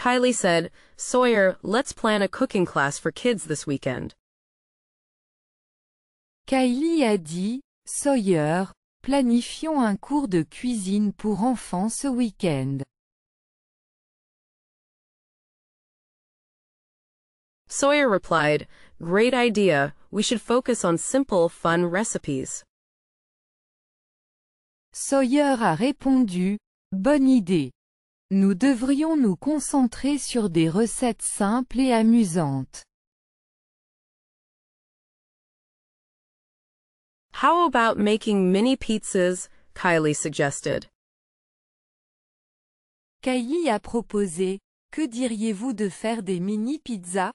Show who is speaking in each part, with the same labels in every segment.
Speaker 1: Kylie said, Sawyer, let's plan a cooking class for kids this weekend.
Speaker 2: Kylie a dit, Sawyer, planifions un cours de cuisine pour enfants ce week-end.
Speaker 1: Sawyer replied, Great idea, we should focus on simple, fun recipes.
Speaker 2: Sawyer a répondu, bonne idée. Nous devrions nous concentrer sur des recettes simples et amusantes.
Speaker 1: How about making mini pizzas? Kylie suggested.
Speaker 2: Kylie a proposé, que diriez-vous de faire des mini-pizzas?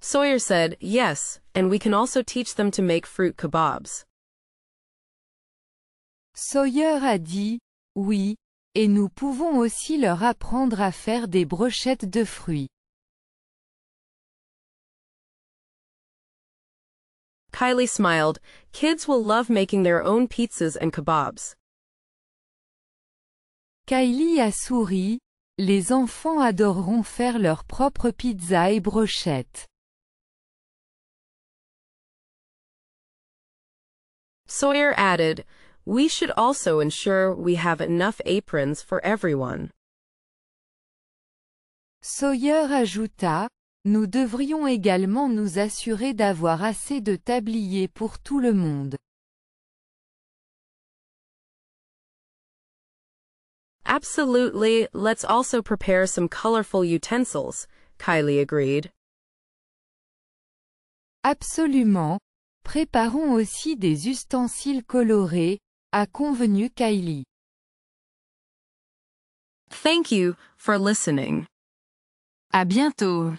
Speaker 1: Sawyer said, yes, and we can also teach them to make fruit kebabs.
Speaker 2: Sawyer a dit, oui, et nous pouvons aussi leur apprendre à faire des brochettes de fruits.
Speaker 1: Kylie smiled, kids will love making their own pizzas and kebabs.
Speaker 2: Kylie a souri, les enfants adoreront faire leurs propres pizzas et brochettes.
Speaker 1: Sawyer added, we should also ensure we have enough aprons for everyone.
Speaker 2: Sawyer ajouta, nous devrions également nous assurer d'avoir assez de tabliers pour tout le monde.
Speaker 1: Absolutely, let's also prepare some colorful utensils, Kylie agreed.
Speaker 2: Absolument. Préparons aussi des ustensiles colorés, a convenu Kylie.
Speaker 1: Thank you for listening.
Speaker 3: À bientôt.